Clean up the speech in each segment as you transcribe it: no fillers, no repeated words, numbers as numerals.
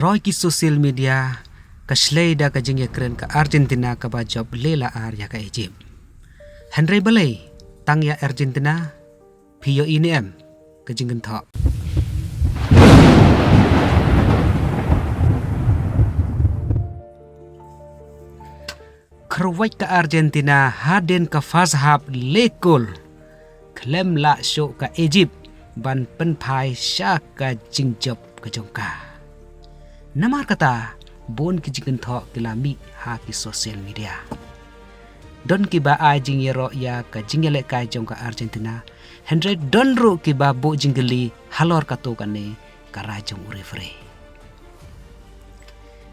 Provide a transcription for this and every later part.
Roy ki social media ka shlei da ka jingye kren ka Argentina ka ba job lela ar ya ka Egypt. Hynrei Balei tang ya Argentina piyo inem ka kynthoh. Croatia ka Argentina haden ka fast half lekol klem la show ka Egypt ban pen phai sha ka jingjob ka jongka. Namar kata bon ki kynthoh kilami ha ki social media. Don ki ba a jingyero ya ka jingle kai jong ka Argentina. Hynrei don ro ki ba bo jingli halor ka to kane ka rajong urefre.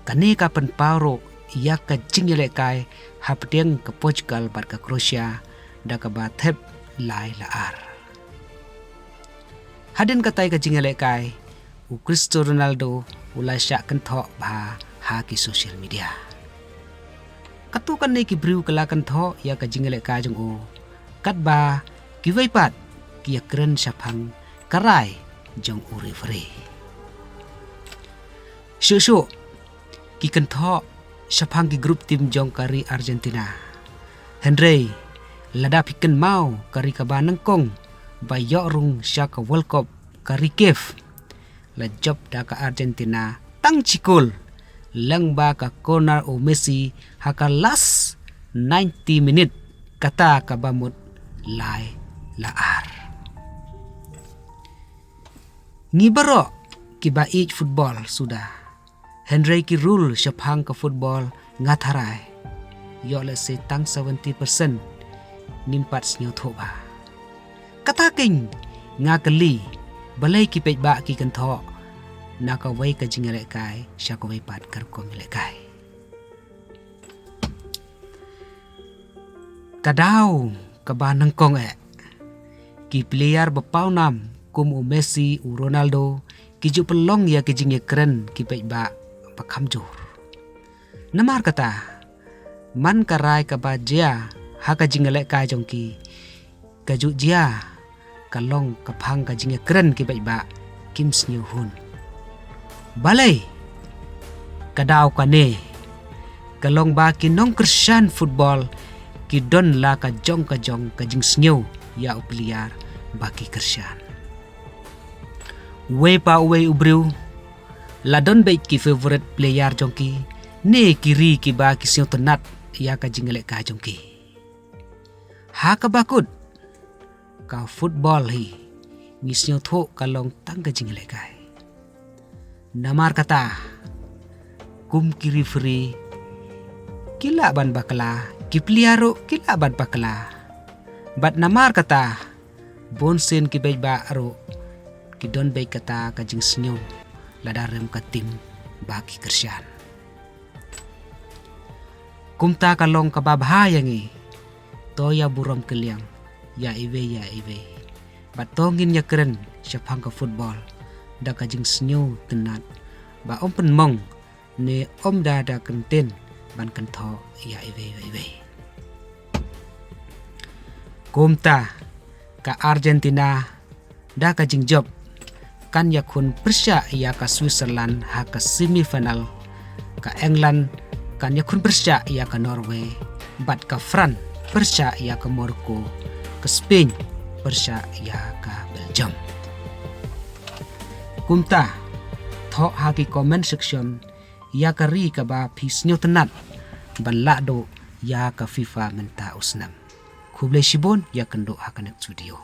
Kane ka pen paro ya ka jingle kai hapdeng ka Portugal bar ka Croatia da ka ba thep lai la ar. Haden katai ka jingle kai u Cristiano Ronaldo ulai syak kynthoh ba ha ki social media. Katukan ni ki briu kala kynthoh ya ka jingle ka jong o kat ba ki wei pat ki kren saphang karai jong uri free. Shushu ki kynthoh saphang ki grup tim jong kari Argentina. Hynrei lada piken mau kari ka ba nangkong ba yok rung syak World Cup kari kef la job da ka Argentina tang cikul lang ba ka corner o Messi haka last 90 minute kata ka bamut lai laar. Ngibaro ki ba each football sudah. Hynrei ki rule saphang ka football ngatharai. Yo la se tang 70% nimpat snyo thoba. Kata king ngakali balei ki paidbah ki kynthoh na ka wei ka jingale kai sya ka wei pat kar ko mile kai. Kadau ka ba nangkong ki player bapau nam kum u Messi u Ronaldo ki ju pelong ya ki jingye kren ki paidbah pa khamjur. Namar kata man karai ka ba jia ha ka jingale kai jong ki ka ju jia kalong kapang ka jingye kren ki paidbah kim snyu hun. Balei kadau kane kalong ba ki nong kyrshan football ki don la ka jong ka jing snyu ya upliar ba ki kyrshan. Wei pa uwei ubriu la don bait ki favorite player jong ki ne kiri ki ba ki snyu tenat ya ka jingle ka jong ki. Ha ka bakut ka football hi ngisnyo tho kalong tang ka jingle kai. Namar kata kum kiri free kila ban bakla ki pliaro kila ban bakla. Bat namar kata bonsen ki paidbah ro ki don bay kata ka jing snyo ladarem ka tim ba ki kyrshan. Kumta kalong ka babhayangi to ya burom keliang ya iwei batongin ya keren saphang ka football da ka jing snyo tenat ba om pen mong ne om da kenten ban kynthoh ya iwei. Kumta ka Argentina da ka jing job kan ya kun persya ya ka Switzerland ha ka semifinal ka England kan ya kun persya ya ka Norway bat ka France persya ya ka Morocco ke Spain persya ya ka Belgium. Kumta tho ha ki comment section ya ka ri ka ba pisnyo tenat ban la do ya ka FIFA menta usnam. Kublai shibon ya kendo ha kanak studio.